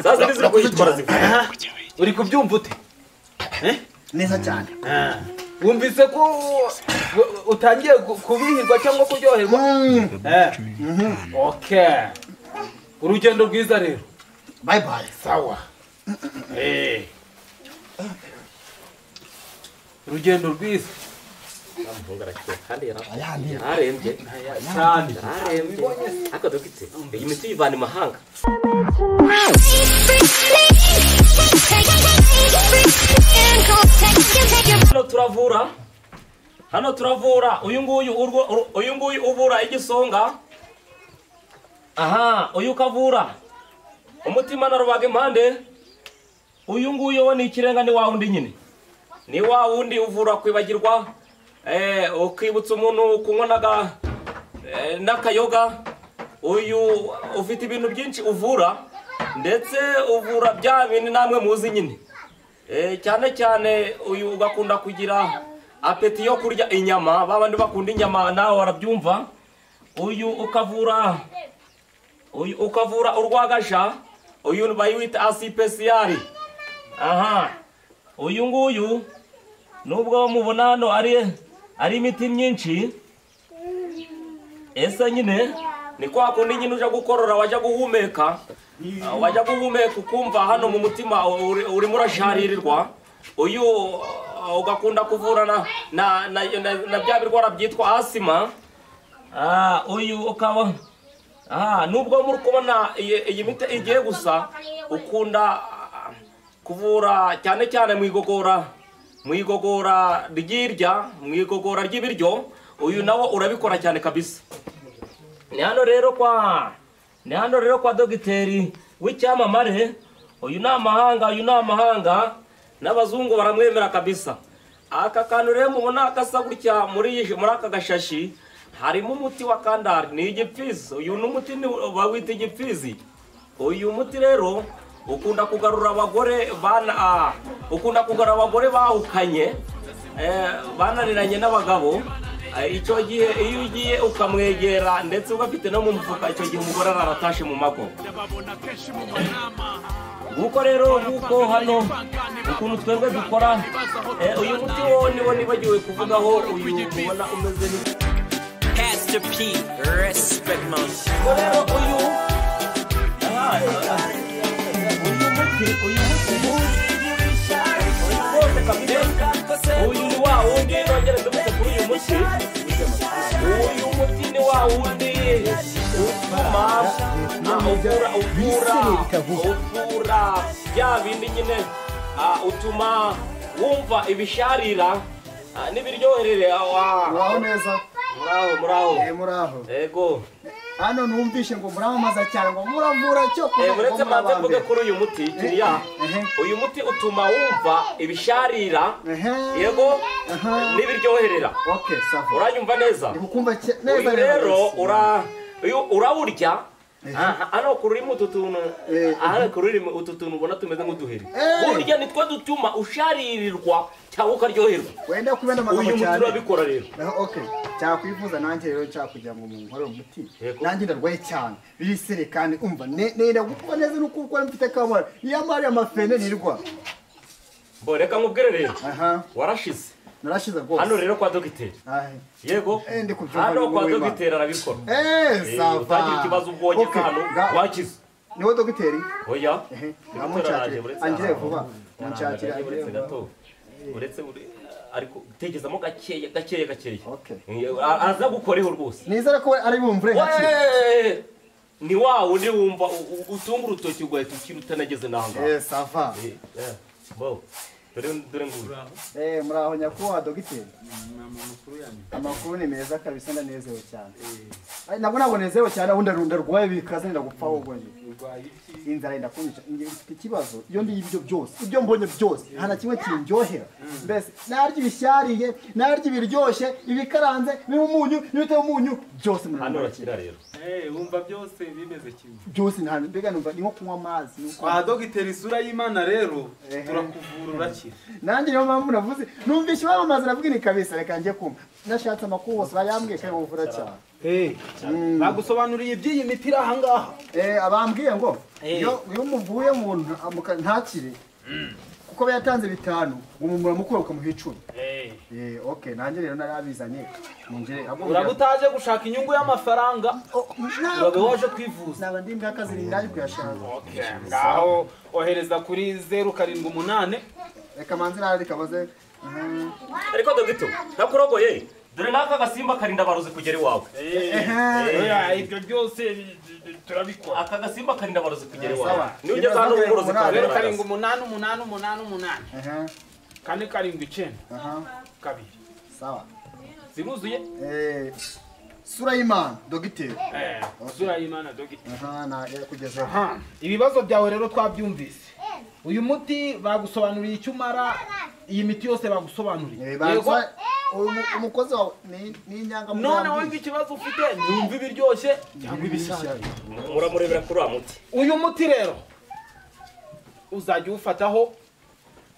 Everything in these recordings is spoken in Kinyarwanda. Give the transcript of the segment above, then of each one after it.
Sasa nizira kuyitwara zivuga. Uri kubyumva ute? Neza cyane. Wumvise ko utangiye kubihirwa cyangwa kuryoherwa? Okay. Urugendo rwiza rero. Bye bye. Sawa. Urugendo rwiza. Kandi yararembye Cyane. aka dogite iyi miti yivana imahanga. Hano turavura uyu nguyu uvura igisonga. Aha, uyu ukavura umutima na rubaga impande. Uyu nguyu wo ni ikirenga, ni wa wundi nyine, ni wa wundi uvura kwibagirwa, ukibutsa umuntu kunywa n'akayoga. Uyu ufite ibintu byinshi uvura, ndetse uvura bya bintu namwe muzi nyine. Cyane cyane uyu ugakunda kugira apeti yo kurya inyama, babandi bakunda inyama nawe warabyumva. Uyu ukavura urwagasha, uyu bayiwita asipesiyari. Aha, uyu nguyu nubwo mubona hano ari imiti myinshi, ese nyine ni kwa kundi nyine uje gukorora wajya guhumeka, ukumva hano mu mutima urimo urasharirirwa. Uyu ugakunda kuvurana na bya birwara byitwa asima. Uyu ukaba nubwo muri kubona iyi miti igiye gusa, ukunda kuvura cyane cyane mu igogora ry'ibiryo. Uyu nawo urabikora cyane kabisa. Ni hano rero kwa dogiteri w'icyamamare. Uyu ni amahanga n'abazungu baramwemera kabisa. Aka kantu rero mubona gasa gutya muri aka gashashi, harimo umuti wa kandari, ni igipfizi. Uyu ni umuti bawita igipfizi. Uyu muti rero ukunda kugarura abagore bahukanye, bananiranye n'abagabo. Icyo gihe iyo ugiye ukamwegera ndetse ugafite no mu mufuka, icyo gihe umugore aratashe mu mago. Nguko rero nguko hano ukuntu twebwe dukora. Uyu muti wo niwo nibagiwe kuvugaho. Uyu mubona umeze ni Pastor P, respect man. Uyu ni wa wundi nongera ndumutse kuri uyu muti. Uyu muti ni wa wundi uvura bya bindi nyine, utuma wumva ibisharira n'ibiryoherere. Waho neza. Muraho. Ego. Hano numvishe ngo muramamaza cyane ngo muravura cyo uretse manze mvuge kuri uyu muti kiriya. Uyu muti utuma wumva ibisharira, yego, n'ibiryoherera. Okay, sawa. Uranyumva neza? Ndikumva neza rero. Urawurya. Hano kururimo utu tuntu ubona tumeze nk'uduheri. Burya nitwo dutuma usharirirwa cyangwa ukaryoherwa. Wenda kubena amagambo cyane. Uyu muti urabikora rero. Okay. Cyakwifuza nanjye rero cyakugira ngo nkore umuti. Nanjye ndarwaye cyane. Birisere kandi umva nenda gukora neza nuko ukora mfite kamara. Yamari amafene nirwa. Reka nkubwire rero. Warashize. Narashize rwose. Hano rero kwa dogiteri. Yego. Hano kwa dogiteri arabikora. Sava. Utagira ikibazo ubwonye kano wakize. Niwe dogiteri? Oya. Angire vuba. Munshakira gato. Uretse ariko tegezamo gakeya. Okay. Aza gukoreho rwose. Nizera ko ari bumvure haki. Ni wa wundi wumva utunga urutoki ugahita utanageze nanga. Sava. Bo. Dore nguru. Muraho nyakubahwa dogiteri. Amakuru ni meza kabisa, ndanezewe cyane. Nabwo nezewe cyane, aho ndarwaye bikaze ndagupfa ahubwo nje. Inzara ndakunyisha. Mfite ikibazo iyo ndi ibyo byose, ibyo mbonye byose hana kimwe kinjyohera. Mbese narya ibishyariye, narya ibiryoshye, ibikaranze, n'umunyu, n'ibiteye umunyu byose muri hano rakira rero. wumva byose bimeze kimwe. byose nta mbega numva ni nko kunywa amazi Kwa dogiteri isura y'Imana rero turakuvura urakira. nanjye niyo mpamvu navuze numvise bamamaza navuga ni kabisa reka njye kumva nashatse amakuru bose bayambwiye ko bavura cyane Bagusobanuriye iby'iyi miti iri aha ngaha. abambwiye ngo iyo muvuye mu ntakire kuko yatanze 5 ngo muramukura ukamuha 10 okay nanjye rero narabizanye munjere urabutaje gushaka inyungu y'amafaranga urabe waje kwivuza naba ndi mbaka ziri ndaje kuyashaka ngaho ohereza kuri 078 reka manzi nari kabaze ariko dogito nakurogoye dore naka gasimba karinda baruzi kugera iwawe ibyo byose turabikora aka gasimba karinda baruzi kugera iwawe niyo ugeze hano uburozi kabiri 8 kane 7 kabiri sawa ziruzuye Sulaiman dogiteri Sulaiman dogiteri na kugeza ibibazo byawe rero twabyumvise uyu muti bagusobanuriye icyo umara iyi miti yose bagusobanuriye umukozi wawe ni inyanga none wowe ikibazo ufite numva ibiryoshye cyangwa ibishaka muramurebera kuri wa muti uyu muti rero uzajya uwufataho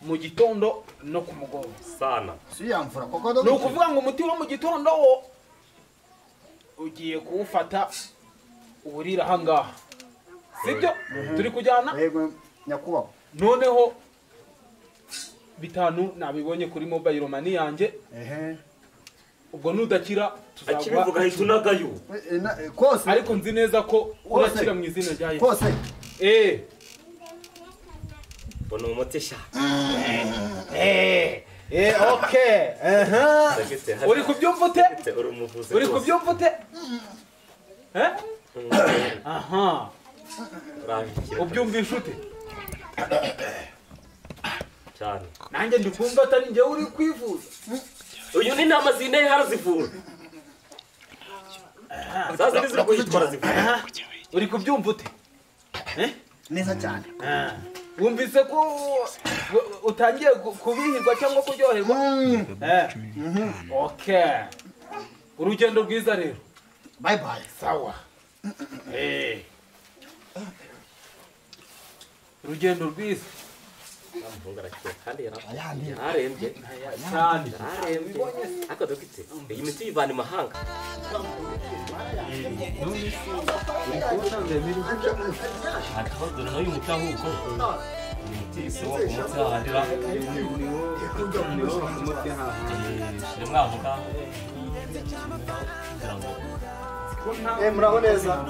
mu gitondo no ku mugoroba sana siyamfura koko ni ukuvuga ngo umuti wo mu gitondo wo ugiye kuwufata uburira aha ngaha sibyo turi kujyana yego nyakubahwa noneho 5 nabibonye kuri mobile money yanjye ubwo nudakira tuzavuga hitunagayo kose ariko nzi neza ko urakira mu izina rya Yesu kose bono umuti sha okay uri kubyumva ute uri kubyumva ute ubyumvisha ute cyane nanjye ndikumva atari njye uri kwivuza uyu ni nama zine harazivura sasa nizira kuyitwara zivura uri kubyumva ute neza cyane wumvise ko utangiye kubihirwa cyangwa kuryoherwa okay urugendo rwiza rero bye bye sawa urugendo rwiza kandi yararembye cyane ariko dogite iyi miti yivana imahanga dore nayo umuti ahubwo imiti isiwa ku munsi hahadira shire mwavuga muraho neza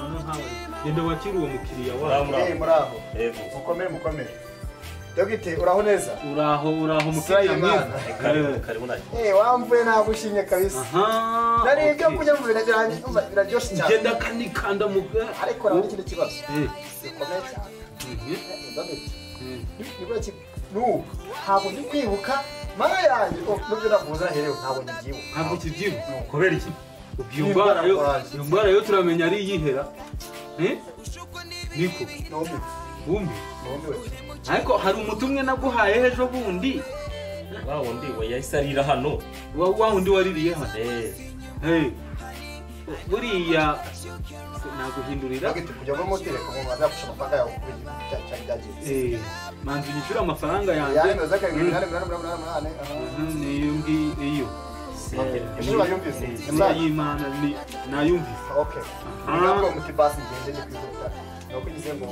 genda wakira uwo mukiriya wawe muraho mukomere dogite uraho neza uraho mukiriya mwiza karibu nayo wamvuye nagushimye kabisa nari ibyo kujya mu biraryoshye cyane genda kanikanda mu ariko nawe ikindi kibazo gikomeye cyane dogite ntabwo ndi kwibuka mara yanjye nubyo navuza herewe ntabwo kibyibuka kubera iki iyo ndwara yo turamenya ari iyihera niko wumbi ariko hari umuti umwe naguhaye ejo bundi wa wundi we yahise arira hano wa wundi waririye hano buriya naguhindurira kujya muri moteri ko mubaza gushaka amafaranga yawe byagiye manzi unyishyura amafaranga yanjye iyo y'Imana nayumvise okay ntabwo muti basi ngende kwihuta no kugize ngo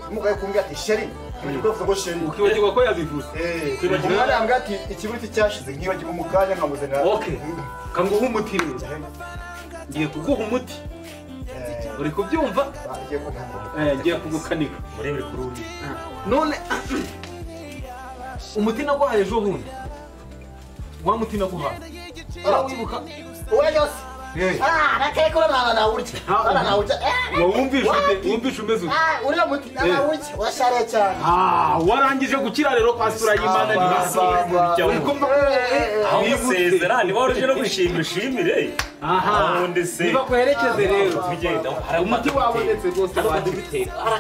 umugaye kumbwira ati sheri nibwo ngo sheri ukibagirwa ko yabivuze kwibagirwa arambwira ati ikibuti cyashize nkibagirwa mu kanya nkamuzana okay kanguha umuti ngiye kuguha umuti uri kubyumva ngiye kugukanika murebere kuri uri none umuti naguhaye ejo bundi wa muti naguhaye wibuka uwe yose nakeko nawurya wumvishe umeze ute uriya muti nawurya urashareye cyane warangije gukira rero kwa Sulaiman amusezera niba waruje no gushimira ushimire niba kwerekeze rero umuti wabonetse rwose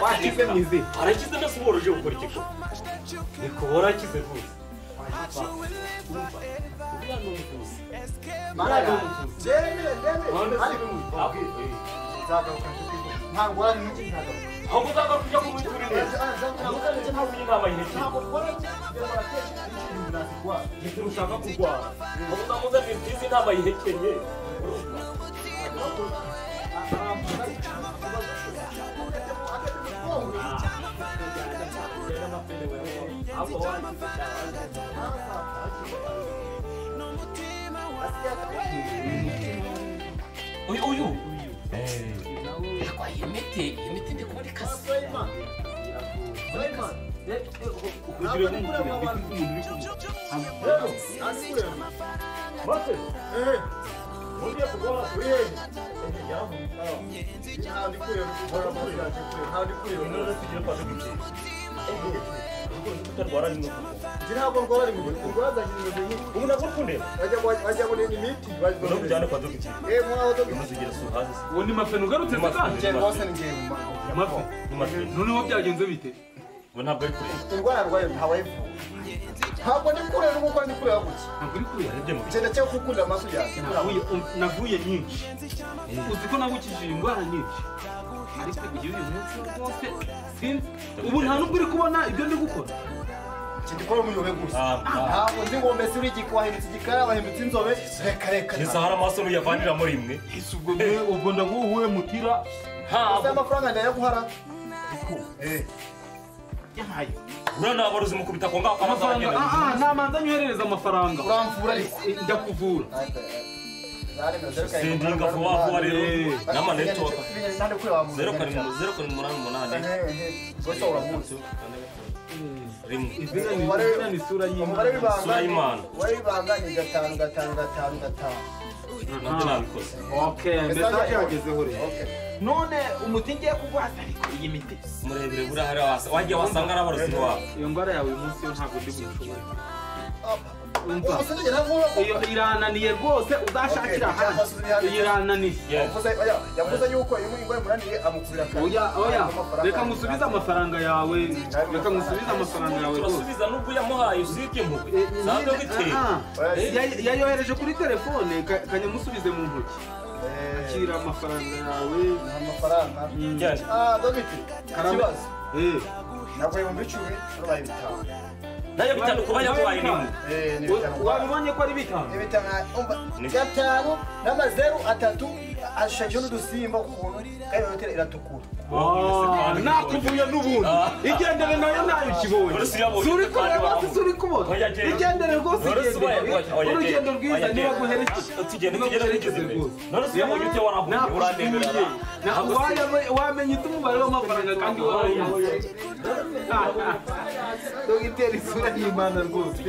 wakize mwize arakize no suboruje gukora ikigo niko warakize rwose nzagaruka ntabwo ari n'iki nzagaruka ahubwo uzagaruka ujya kumwitura neza uzagaruka ntabwo inama yihekeye gituma ushaka kurwara ahubwo uzamuzanira imfizi inama yihekeye uyu iyi miti ndi kubona ikase ubundi mafeni ugarutse noneho byagenze bite ntabwo ari kure indwara arwaye ntawayivuye ntabwo ndi kure n'uko ndi kure yaguki ntabwo uri kure igenda cyo gukunda amaso yanjye navuye nyinshi uzi ko nagukijije indwara nyinshi ariko iyo uyu munsi rwose sinzi ubu nta nubwo uri kubona ibyo ndi gukora kidikora umuyobe gusa ntabwo ndi ngo mbese uri igiko wahindutse igikara wahindutse inzobe reka neza hari amaso n'uyavaniramo rimwe ubwo ndaguhuye mutira ese amafaranga ndayaguhara yahaye uriya ntabwo uzi mukubita ko ngaho amafaranga namanza nyoherereza amafaranga uramvura ariko ndakuvura sendinga vuba vuba rero n'amanetiwaka 0,8 rwose uramuzi umubare w'ibanga ni 5 nabyo nabikoze mesaje yagezeho rero none umuti ngiye kugwaza ariko iyi miti murebere buriya hari wagiye wasanga ari abarozi wawe iyo ndwara yawe uyu munsi yo ntabwo ndi bushobore iyo irananiye rwose uzashakira ahandi iyo irananiye yavuze yuko iyo ingwara munaniye amukubira oya reka musubize amafaranga yawe reka musubize amafaranga yawe urasubiza nubwo yamuhaye usibye impuhwe ntabwo biteye yayohereje kuri telefone kanyamusubize mu ntoki akira amafaranga yawe amafaranga dogiti kibazo ntabwo ibihumbi 10 rubaye 5 nayo bitanu kuba yaguhaye nimwe wabibonye ko ari bitanu gatanu n'amazeru 3 ashushanyijeho n'udusimba ukuntu kandi hoteli iratukura nakuvuye n'ubundi igendere nayo nayo ukibonye suri kureba suri kubona igendere rwose urugendo rwiza niba guherekeje tugende rwose none se yabonye ute warahuye urandebera wamenye umubare w'amafaranga kandi warayaze dogiteri isura y'Imana rwose